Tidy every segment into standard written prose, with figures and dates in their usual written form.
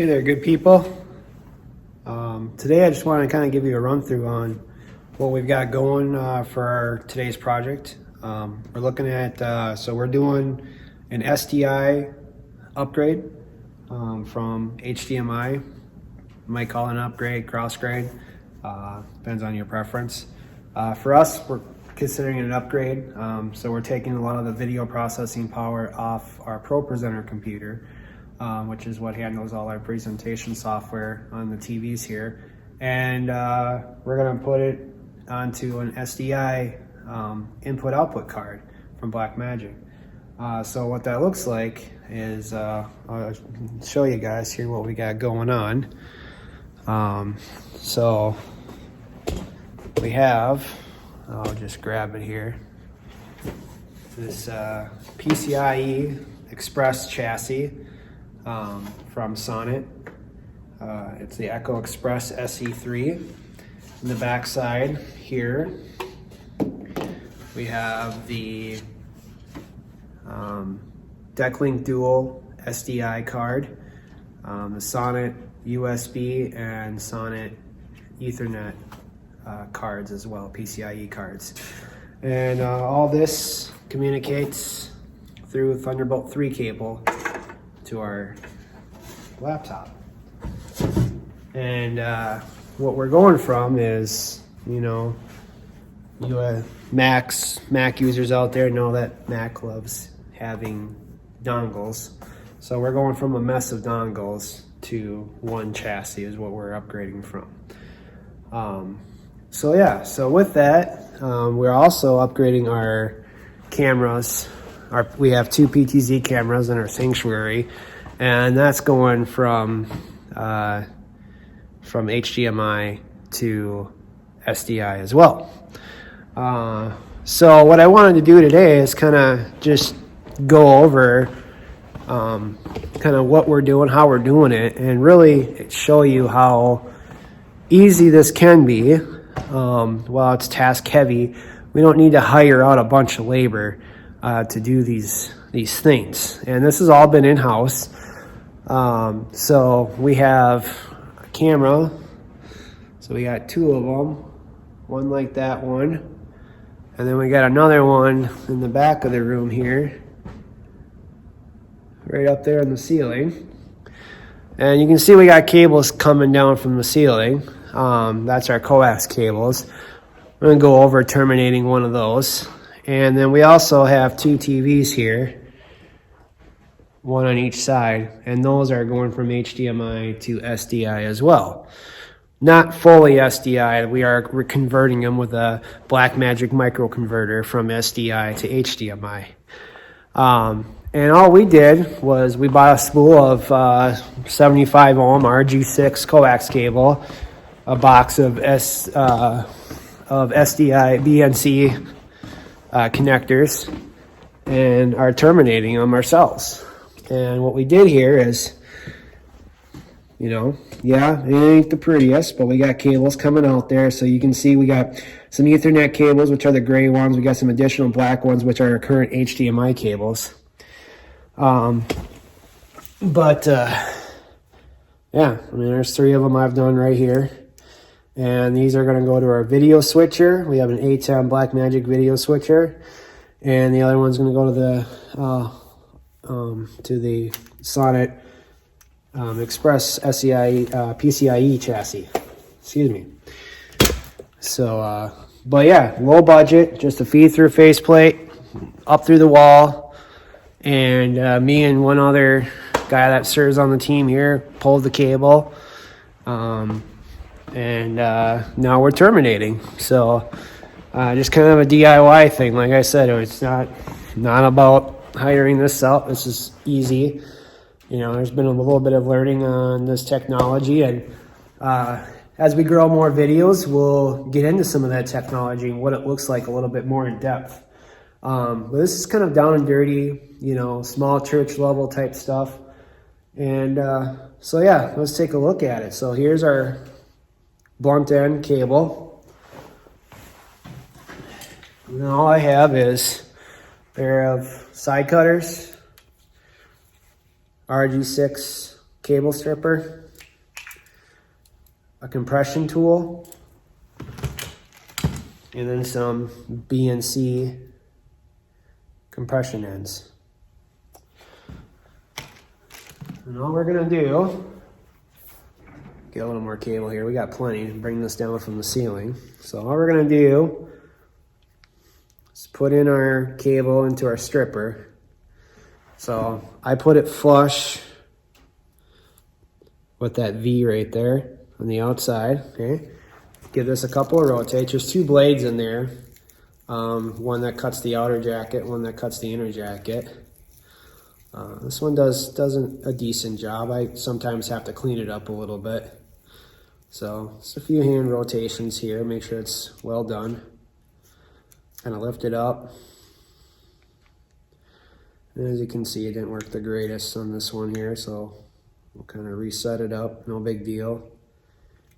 Hey there, good people. Today I just want to kind of give you a run through on what we've got going for today's project. We're looking at, so we're doing an SDI upgrade from HDMI. You might call it an upgrade, cross grade, depends on your preference. For us, we're considering it an upgrade, so we're taking a lot of the video processing power off our ProPresenter computer, which is what handles all our presentation software on the TVs here. And we're gonna put it onto an SDI input-output card from Blackmagic. So what that looks like is, I'll show you guys here what we got going on. So we have, I'll just grab it here, this PCIe Express chassis from Sonnet. It's the Echo Express SE3. In the back side here, we have the Decklink Dual SDI card, the Sonnet USB and Sonnet Ethernet cards as well, PCIe cards. And all this communicates through Thunderbolt 3 cable to our laptop. And what we're going from is, you know, Mac users out there know that Mac loves having dongles. So we're going from a mess of dongles to one chassis is what we're upgrading from. So yeah, so with that, we're also upgrading our cameras. We have two PTZ cameras in our sanctuary, and that's going from HDMI to SDI as well. So what I wanted to do today is kind of just go over kind of what we're doing, how we're doing it, and really show you how easy this can be. While it's task heavy, we don't need to hire out a bunch of labor to do these things. And this has all been in-house. So we have a camera. So we got two of them, one like that one. And then we got another one in the back of the room here, right up there in the ceiling. And you can see we got cables coming down from the ceiling. That's our coax cables. I'm gonna go over terminating one of those. And then we also have two TVs here, one on each side, and those are going from HDMI to SDI as well. Not fully SDI, we are converting them with a Blackmagic microconverter from SDI to HDMI. And all we did was we bought a spool of 75 ohm RG6 coax cable, a box of SDI BNC connectors, and are terminating them ourselves. And what we did here is, you know, yeah, it ain't the prettiest, but we got cables coming out there. So you can see we got some Ethernet cables, which are the gray ones. We got some additional black ones, which are our current HDMI cables. Yeah, I mean, there's three of them I've done right here. And these are going to go to our video switcher. We have an ATEM Blackmagic video switcher. And the other one's going to go to the Sonnet Express SDI PCIe chassis. Excuse me. So, but yeah, low budget, just a feed-through faceplate up through the wall. And me and one other guy that serves on the team here pulled the cable. And now we're terminating. So just kind of a DIY thing. Like I said, it's not about hiring this out. This is easy. You know, there's been a little bit of learning on this technology, and as we grow more videos, we'll get into some of that technology and what it looks like a little bit more in depth. But this is kind of down and dirty, you know, small church level type stuff. And so yeah, let's take a look at it. So here's our blunt end cable. And all I have is a pair of side cutters, RG6 cable stripper, a compression tool, and then some BNC compression ends. And all we're gonna do, get a little more cable here, we got plenty to bring this down from the ceiling. So all we're gonna do is put in our cable into our stripper. So I put it flush with that V right there on the outside, okay? Give this a couple of rotates. There's two blades in there. One that cuts the outer jacket, one that cuts the inner jacket. This one does a decent job. I sometimes have to clean it up a little bit. So just a few hand rotations here, make sure it's well done. Kind of lift it up. And as you can see, it didn't work the greatest on this one here, so we'll kind of reset it up, no big deal.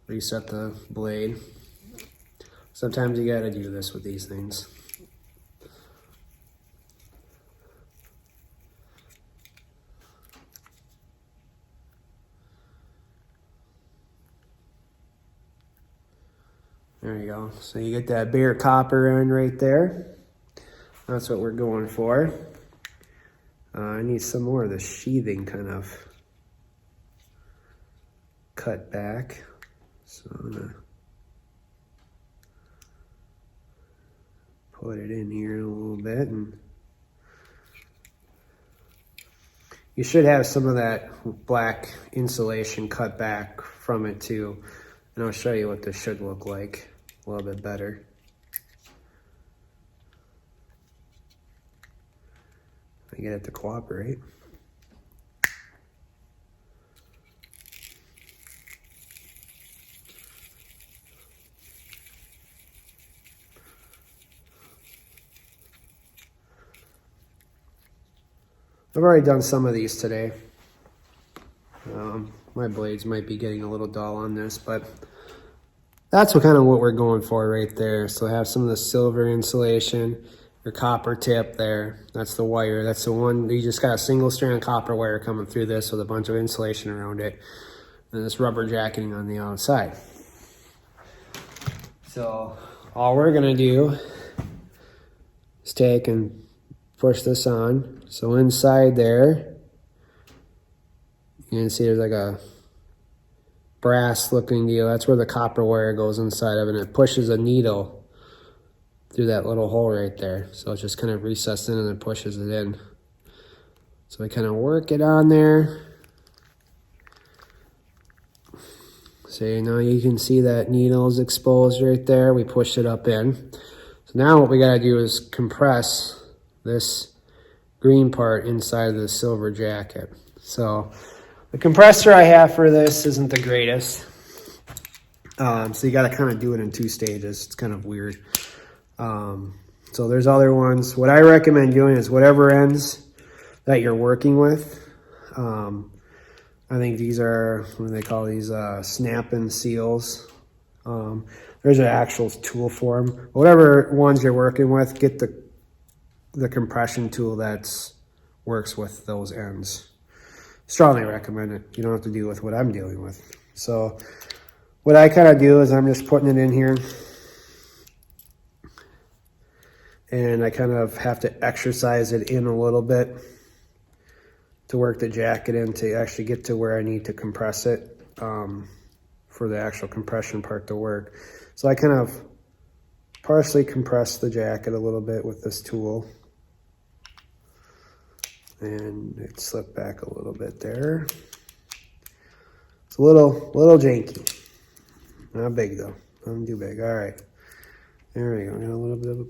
Reset the blade. Sometimes you gotta do this with these things. There you go. So you get that bare copper end right there. That's what we're going for. I need some more of the sheathing kind of cut back. So I'm gonna put it in here a little bit, and you should have some of that black insulation cut back from it too. And I'll show you what this should look like a little bit better. I get it to cooperate. I've already done some of these today. My blades might be getting a little dull on this, but that's what we're going for right there. So I have some of the silver insulation, your copper tip there. That's the wire. That's the one, you just got a single strand copper wire coming through this with a bunch of insulation around it. And this rubber jacketing on the outside. So all we're gonna do is take and push this on. So inside there, you can see there's like a brass looking deal. That's where the copper wire goes inside of it, and it pushes a needle through that little hole right there. So it just kind of recessed in and then pushes it in. So we kind of work it on there. So now you can see that needle is exposed right there. We push it up in. So now what we gotta do is compress this green part inside of the silver jacket. So the compressor I have for this isn't the greatest. So you gotta kind of do it in two stages. It's kind of weird. So there's other ones. What I recommend doing is whatever ends that you're working with. I think these are, what do they call these, snap-in seals. There's an actual tool for them. Whatever ones you're working with, get the compression tool that works with those ends. Strongly recommend it. You don't have to deal with what I'm dealing with. So what I kind of do is I'm just putting it in here, and I kind of have to exercise it in a little bit to work the jacket in to actually get to where I need to compress it for the actual compression part to work. So I kind of partially compress the jacket a little bit with this tool, and it slipped back a little bit there. It's a little janky. Not big though. Not too big. All right. There we go. Got a little bit of a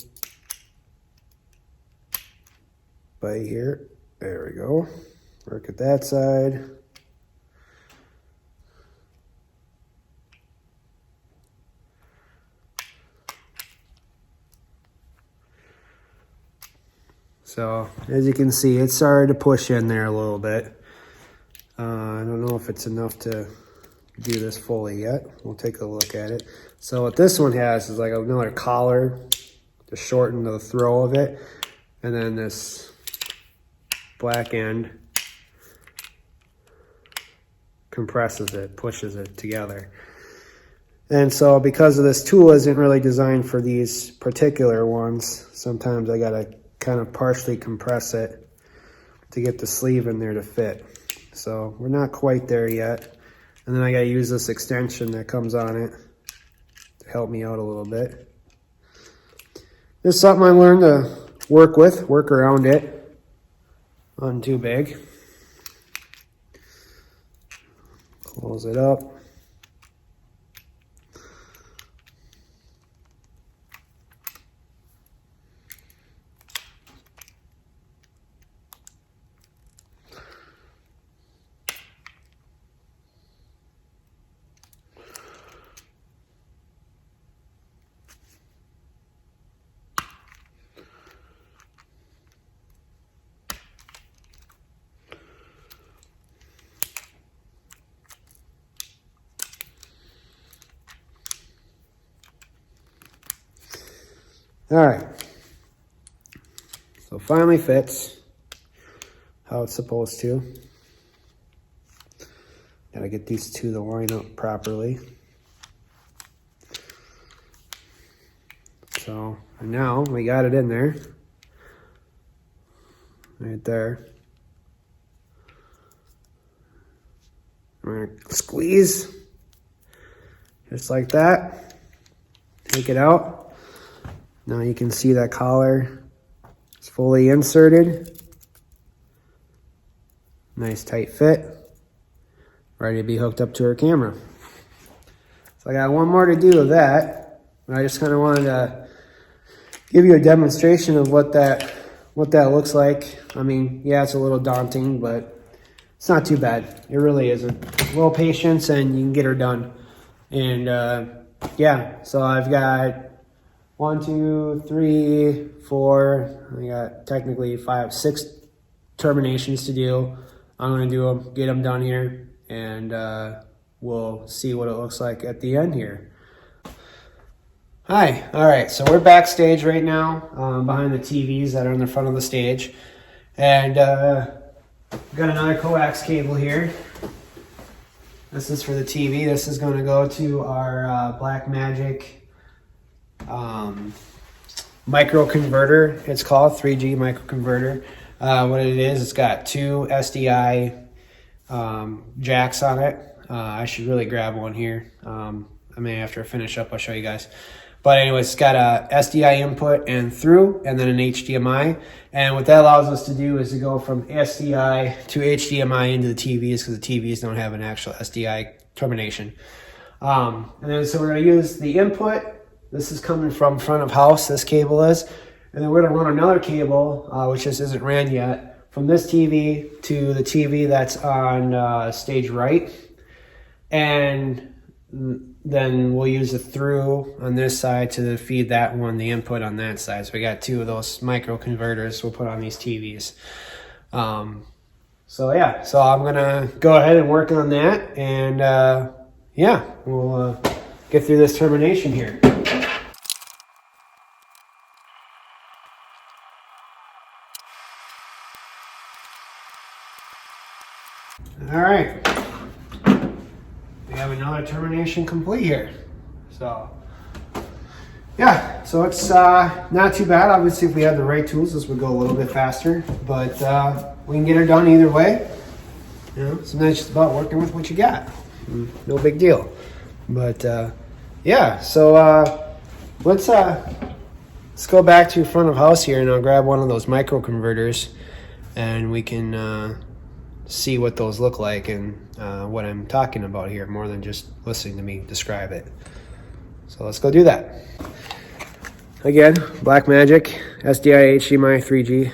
bite here. There we go. Work at that side. So as you can see, it started to push in there a little bit. I don't know if it's enough to do this fully yet. We'll take a look at it. So what this one has is like another collar to shorten the throw of it, and then this black end compresses it, pushes it together. And so because of this tool isn't really designed for these particular ones, sometimes I gotta kind of partially compress it to get the sleeve in there to fit. So we're not quite there yet. And then I gotta use this extension that comes on it to help me out a little bit. This is something I learned to work around it. Not too big. Close it up. All right, so finally fits how it's supposed to. Gotta get these two to line up properly. So now we got it in there, right there. We're gonna squeeze just like that, take it out. Now you can see that collar is fully inserted. Nice tight fit. Ready to be hooked up to our camera. So I got one more to do of that. I just kind of wanted to give you a demonstration of what that looks like. I mean, yeah, it's a little daunting, but it's not too bad. It really isn't. A little patience and you can get her done. And yeah, so I've got 1, 2, 3, 4. I got technically 5, 6 terminations to do. I'm gonna do them, get them done here, and we'll see what it looks like at the end here. Hi, all right, so we're backstage right now, behind the TVs that are in the front of the stage. And got another coax cable here. This is for the TV. This is gonna go to our Blackmagic micro converter. It's called 3G micro converter. What it is, it's got 2 SDI jacks on it. I should really grab one here. I may after I finish up I'll show you guys. But anyways, it's got a SDI input and through, and then an HDMI. And what that allows us to do is to go from SDI to HDMI into the TVs, because the TVs don't have an actual SDI termination. And then so we're going to use the input. This is coming from front of house, this cable is. And then we're going to run another cable, which just isn't ran yet, from this TV to the TV that's on stage right. And then we'll use the through on this side to feed that one, the input on that side. So we got 2 of those micro converters we'll put on these TVs. So yeah, so I'm going to go ahead and work on that. And yeah, we'll get through this termination here. All right, we have another termination complete here. So yeah, so it's not too bad. Obviously, if we had the right tools, this would go a little bit faster, but we can get her done either way. You know, sometimes it's just about working with what you got. No big deal. But yeah, so let's go back to front of house here, and I'll grab one of those micro converters, and we can see what those look like and what I'm talking about here, more than just listening to me describe it. So let's go do that. Again, Blackmagic SDI HDMI 3G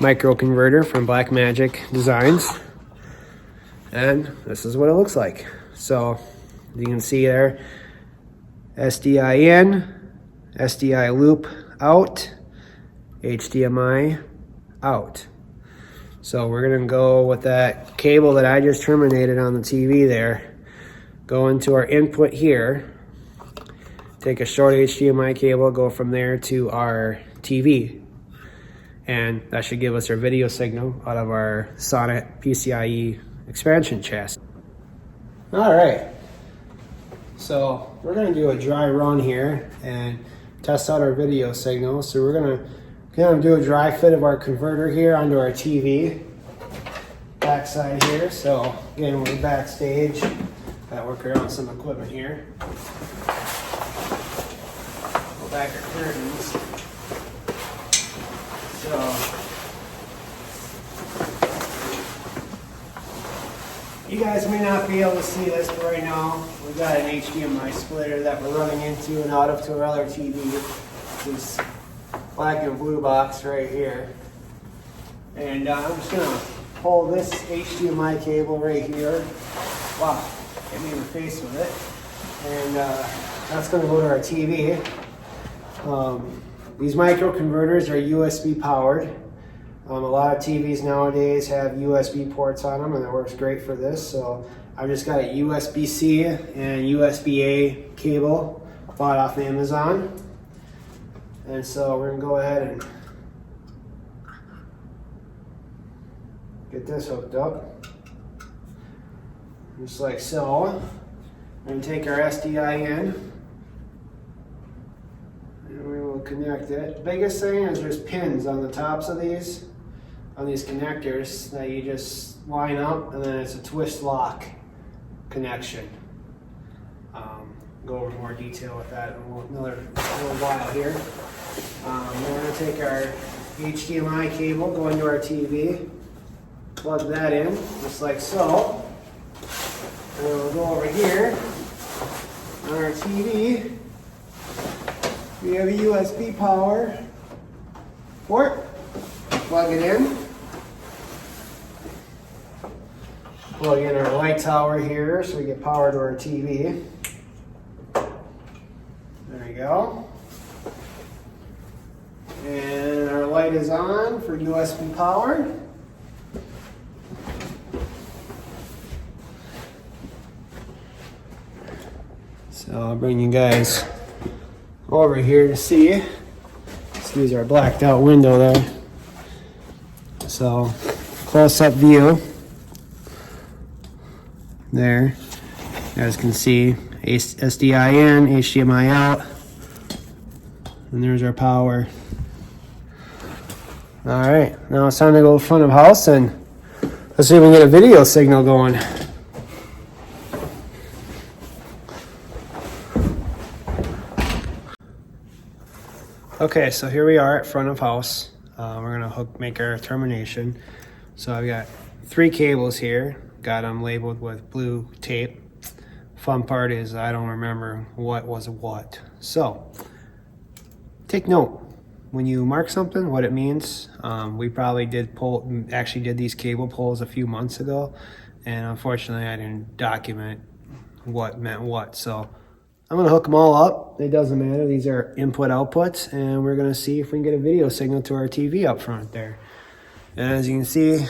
micro converter from Blackmagic Designs. And this is what it looks like. So you can see there, SDI in, SDI loop out, HDMI out. So we're gonna go with that cable that I just terminated on the TV there, go into our input here, take a short HDMI cable, go from there to our TV. And that should give us our video signal out of our Sonnet PCIe expansion chassis. All right, so we're gonna do a dry run here and test out our video signal. So we're gonna do a dry fit of our converter here onto our TV backside here. So again, we're backstage. Gotta work around some equipment here. Pull back our curtains. So you guys may not be able to see this, but right now we've got an HDMI splitter that we're running into and out of to our other TV. This black and blue box right here. And I'm just gonna pull this HDMI cable right here. Wow, hit me in the face with it. And that's gonna go to our TV. These micro converters are USB powered. A lot of TVs nowadays have USB ports on them, and that works great for this. So I've just got a USB-C and USB-A cable bought off Amazon. And so we're gonna go ahead and get this hooked up. Just like so. We're gonna take our SDI in, and we will connect it. The biggest thing is there's pins on the tops of these, on these connectors that you just line up, and then it's a twist lock connection. Go over more detail with that in another little while here. We're going to take our HDMI cable, go into our TV, plug that in, just like so. And then we'll go over here on our TV. We have a USB power port. Plug it in. Plug in our light tower here so we get power to our TV. There we go. And our light is on for USB power. So I'll bring you guys over here to see. Excuse our blacked out window there. So close up view. There. You guys can see SDI in, HDMI out. And there's our power. Alright, now it's time to go front of house and let's see if we can get a video signal going. Okay, so here we are at front of house. We're gonna make our termination. So I've got 3 cables here. Got them labeled with blue tape. Fun part is I don't remember what was what. So take note when you mark something what it means. We probably actually did these cable pulls a few months ago, and unfortunately I didn't document what meant what. So I'm gonna hook them all up. It doesn't matter. These are input outputs, and we're gonna see if we can get a video signal to our TV up front there. And as you can see,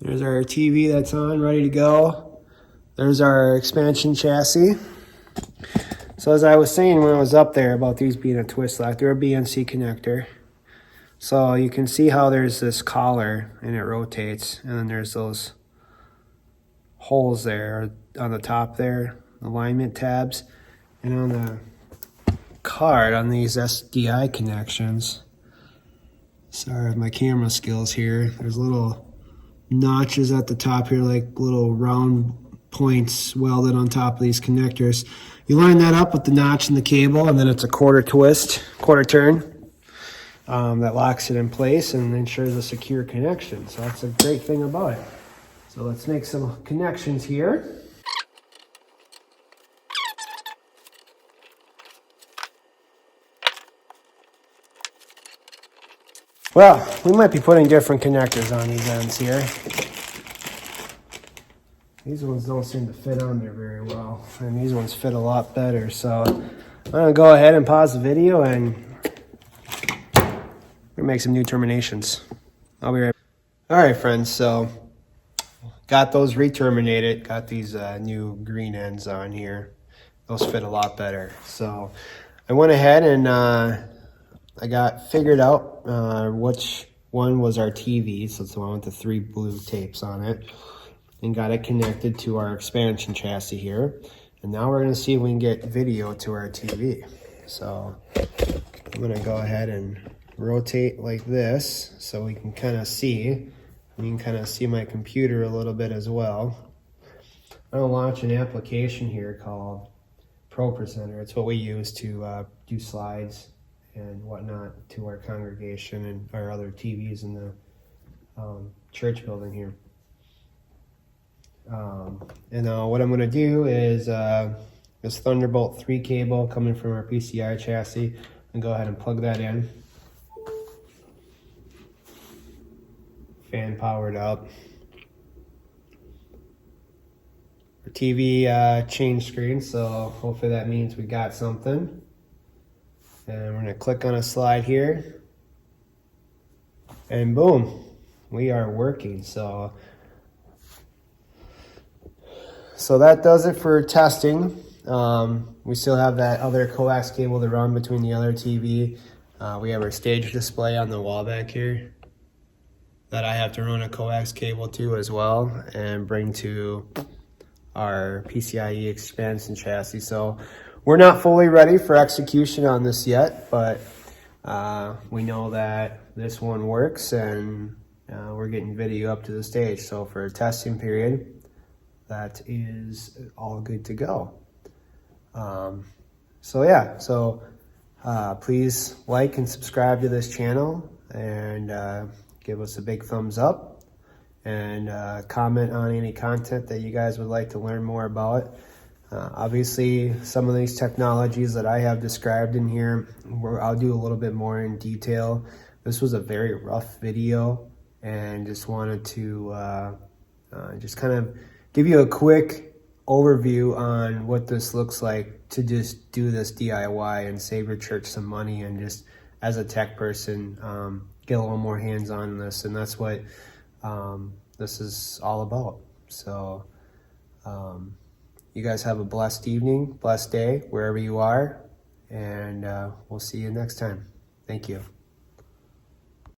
there's our TV that's on, ready to go. There's our expansion chassis. So as I was saying when I was up there about these being a twist lock, they're a BNC connector. So you can see how there's this collar and it rotates, and then there's those holes there on the top there, alignment tabs. And on the card, on these SDI connections, sorry my camera skills here, there's little notches at the top here, like little round points welded on top of these connectors. You line that up with the notch in the cable, and then it's a quarter turn that locks it in place and ensures a secure connection. So that's a great thing about it. So let's make some connections here. Well, we might be putting different connectors on these ends here. These ones don't seem to fit on there very well, and these ones fit a lot better. So I'm gonna go ahead and pause the video and we're gonna make some new terminations. I'll be right back. All right, friends, so got those re-terminated, got these new green ends on here. Those fit a lot better. So I went ahead and I got figured out which one was our TV. So it's the one with the 3 blue tapes on it. and got it connected to our expansion chassis here. And now we're gonna see if we can get video to our TV. So I'm gonna go ahead and rotate like this so we can kind of see. You can kind of see my computer a little bit as well. I'm gonna launch an application here called Pro Presenter. It's what we use to do slides and whatnot to our congregation and our other TVs in the church building here. And what I'm going to do is this Thunderbolt 3 cable coming from our PCI chassis, and go ahead and plug that in. Fan powered up. Our TV change screen, so hopefully that means we got something. And we're going to click on a slide here. And boom, we are working. So that does it for testing. We still have that other coax cable to run between the other TV. We have our stage display on the wall back here that I have to run a coax cable to as well and bring to our PCIe expansion chassis. So we're not fully ready for execution on this yet, but we know that this one works, and we're getting video up to the stage. So for a testing period, that is all good to go. Please like and subscribe to this channel, and give us a big thumbs up, and comment on any content that you guys would like to learn more about. Obviously, some of these technologies that I have described in here, I'll do a little bit more in detail. This was a very rough video, and just wanted to just kind of give you a quick overview on what this looks like to just do this DIY and save your church some money, and just as a tech person, get a little more hands-on in this. And that's what this is all about. So you guys have a blessed evening, blessed day, wherever you are, and we'll see you next time. Thank you.